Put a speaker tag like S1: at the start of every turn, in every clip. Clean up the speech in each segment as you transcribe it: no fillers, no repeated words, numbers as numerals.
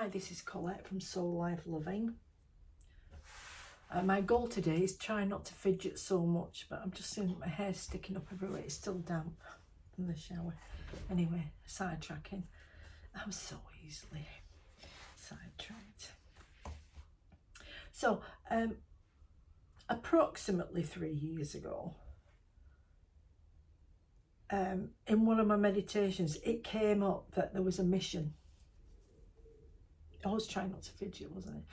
S1: Hi, this is Colette from Soul Life Loving. My goal today is try not to fidget so much, but I'm just seeing my hair sticking up everywhere. It's still damp from the shower. Anyway, sidetracking. I'm so easily sidetracked. So, approximately 3 years ago, in one of my meditations, it came up that there was a mission. I was trying not to fidget, wasn't it?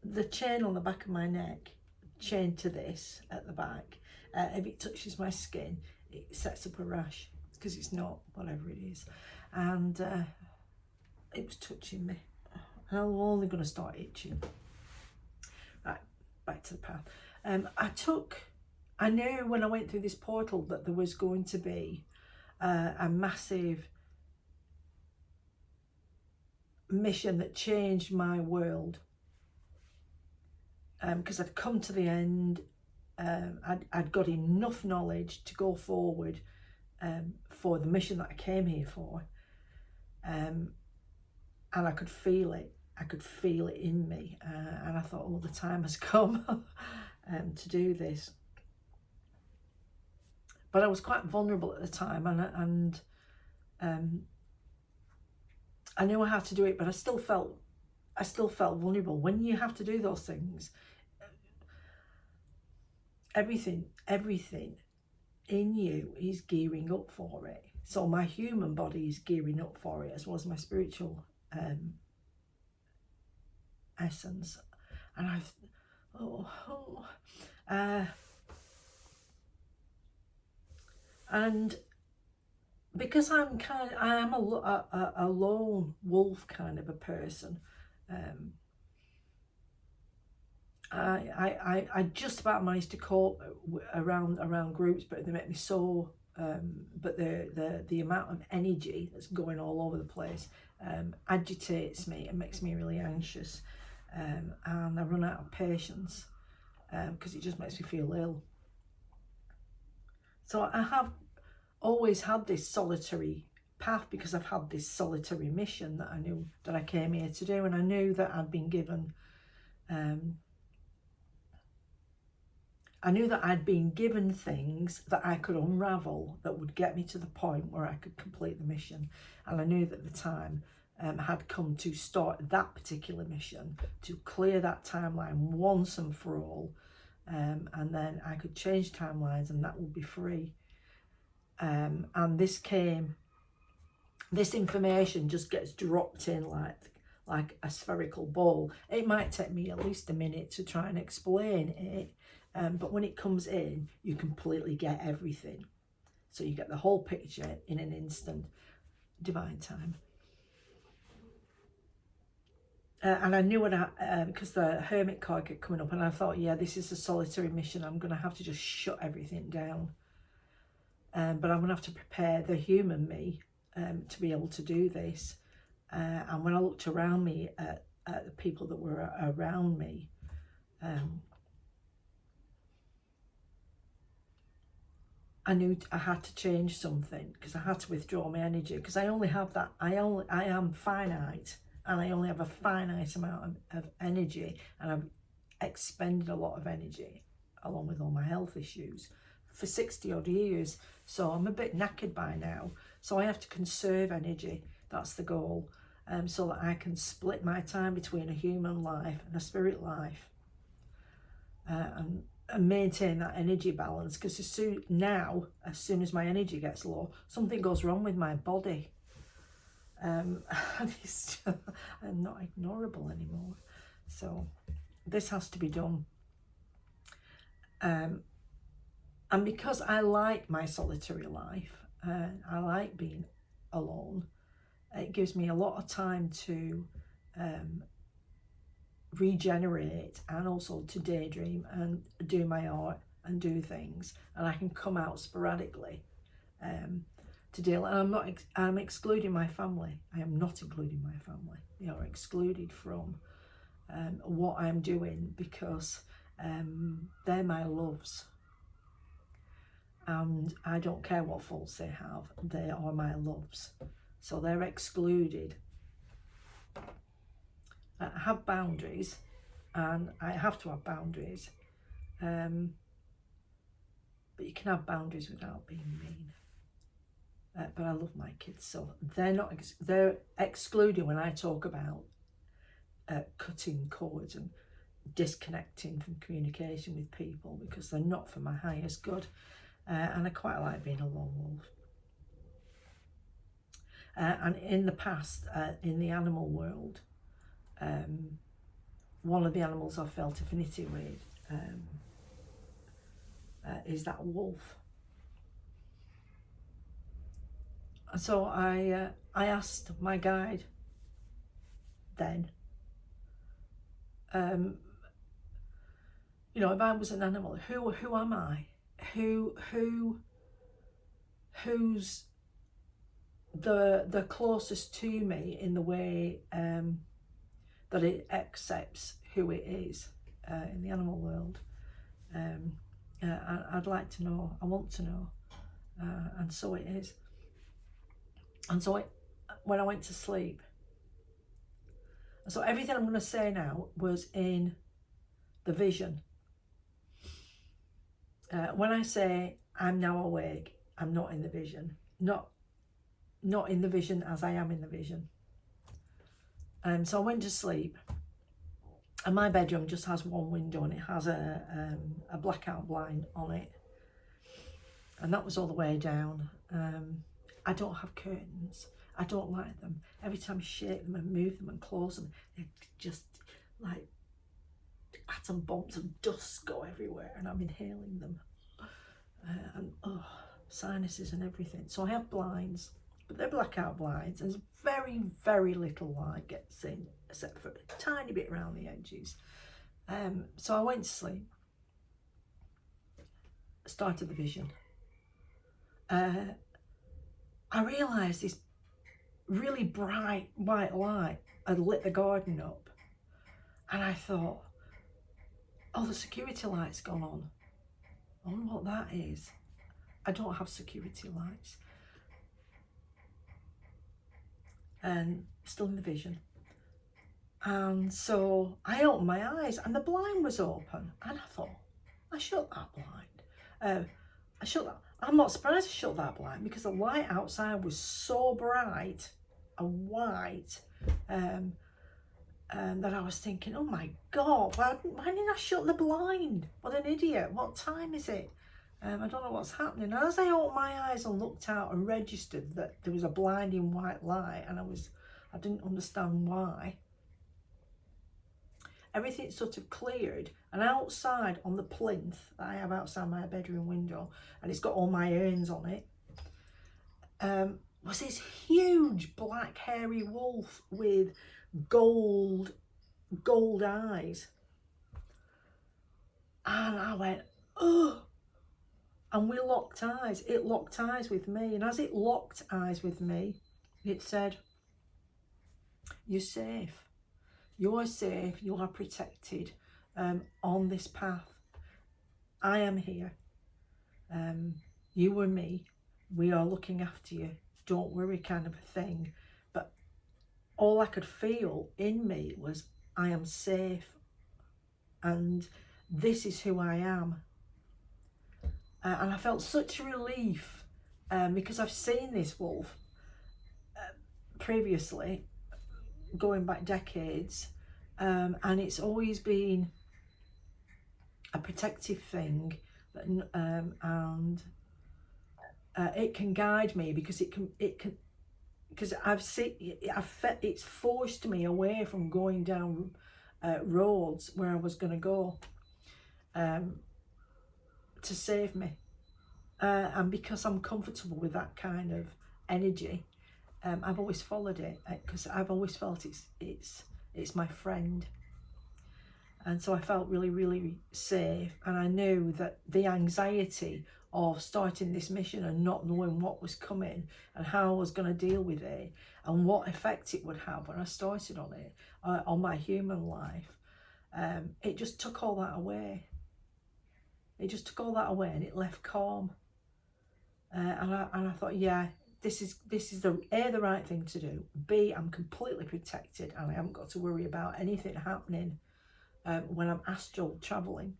S1: The chain on the back of my neck, chained to this at the back, if it touches my skin, it sets up a rash because it's not whatever it is. And it was touching me. And I'm only going to start itching. Right, back to the path. I knew when I went through this portal that there was going to be a massive mission that changed my world, because I'd come to the end. I'd got enough knowledge to go forward for the mission that I came here for, and I could feel it. I could feel it in me, and I thought, oh, the time has come to do this. But I was quite vulnerable at the time, and I knew I had to do it, but I still felt vulnerable. When you have to do those things, everything in you is gearing up for it. So my human body is gearing up for it, as well as my spiritual essence. And and because I am a lone wolf kind of a person. I just about managed to cope around groups, but they make me so. But the amount of energy that's going all over the place agitates me and makes me really anxious, and I run out of patience because it just makes me feel ill. So I have always had this solitary path because I've had this solitary mission that I knew that I came here to do, and I knew that I'd been given. I knew that I'd been given things that I could unravel that would get me to the point where I could complete the mission. And I knew that the time had come to start that particular mission, to clear that timeline once and for all. And then I could change timelines and that would be free. And this information just gets dropped in like a spherical ball. It might take me at least a minute to try and explain it. But when it comes in, you completely get everything. So you get the whole picture in an instant. Divine time. And I knew because the Hermit card kept coming up, and I thought, yeah, this is a solitary mission. I'm going to have to just shut everything down. But I'm going to have to prepare the human me to be able to do this. And when I looked around me at the people that were around me, I knew I had to change something, because I had to withdraw my energy, because I only have that. I am finite, and I only have a finite amount of energy, and I've expended a lot of energy along with all my health issues for 60 odd years. So I'm a bit knackered by now. So I have to conserve energy. That's the goal. So that I can split my time between a human life and a spirit life. And maintain that energy balance, because as soon as my energy gets low, something goes wrong with my body, and I'm not ignorable anymore. So this has to be done, and because I like my solitary life, I like being alone, it gives me a lot of time to regenerate, and also to daydream and do my art and do things, and I can come out sporadically to deal. And I'm excluding my family. I am not including my family. They are excluded from what I'm doing, because they're my loves, and I don't care what faults they have. They are my loves, so they're excluded. have boundaries, and I have to have boundaries, but you can have boundaries without being mean. But I love my kids, so they're excluded when I talk about cutting cords and disconnecting from communication with people, because they're not for my highest good, and I quite like being a lone wolf. And in the past, in the animal world, one of the animals I felt affinity with is that wolf. And so I asked my guide then, you know, if I was an animal, who am I? Who's the closest to me in the way that it accepts who it is in the animal world? I'd like to know. I want to know, and so it is. And so when I went to sleep, so everything I'm going to say now was in the vision. When I say I'm now awake, I'm not in the vision. Not in the vision as I am in the vision. So I went to sleep, and my bedroom just has one window, and it has a blackout blind on it, and that was all the way down. I don't have curtains. I don't like them. Every time I shake them and move them and close them, they just like atom bombs of dust go everywhere, and I'm inhaling them, and sinuses and everything. So I have blinds, but they're blackout blinds. There's very, very little light gets in, except for a tiny bit around the edges. So I went to sleep, started the vision. I realised this really bright white light had lit the garden up, and I thought, oh, the security light's gone on. I wonder what that is. I don't have security lights. And still in the vision. And so I opened my eyes, and the blind was open, and I thought, I shut that blind. I'm not surprised I shut that blind, because the light outside was so bright and white that I was thinking, oh my God, why didn't I shut the blind? What an idiot. What time is it? I don't know what's happening. And as I opened my eyes and looked out and registered that there was a blinding white light, and I didn't understand why, everything sort of cleared, and outside on the plinth that I have outside my bedroom window, and it's got all my urns on it, was this huge black hairy wolf with gold eyes. And I went, oh, and we locked eyes. It locked eyes with me, and as it locked eyes with me, it said, you're safe. You are safe, you are protected on this path. I am here. You and me, we are looking after you. Don't worry, kind of a thing. But all I could feel in me was, I am safe, and this is who I am. And I felt such relief because I've seen this wolf previously, going back decades, and it's always been a protective thing, and it can guide me, because because it's forced me away from going down roads where I was going to go to save me, and because I'm comfortable with that kind of energy, I've always followed it, because I've always felt it's my friend. And so I felt really, really safe, and I knew that the anxiety of starting this mission and not knowing what was coming and how I was going to deal with it and what effect it would have when I started on it, on my human life, it just took all that away. It just took all that away, and it left calm. And I thought, yeah, this is the the right thing to do. B, I'm completely protected and I haven't got to worry about anything happening when I'm astral traveling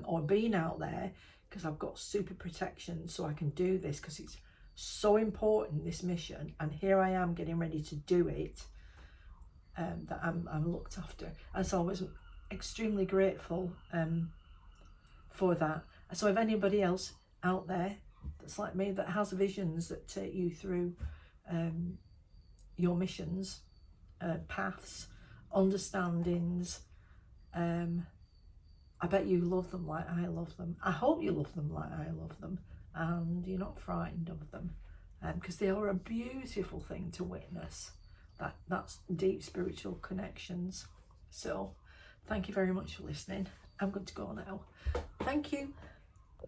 S1: or being out there, because I've got super protection, so I can do this because it's so important, this mission, and here I am getting ready to do it. That I'm looked after, and so I was extremely grateful for that. So if anybody else out there that's like me, that has visions that take you through your missions, paths, understandings, I bet you love them like I love them. I hope you love them like I love them, and you're not frightened of them, because they are a beautiful thing to witness. That's deep spiritual connections. So thank you very much for listening. I'm going to go now. Thank you.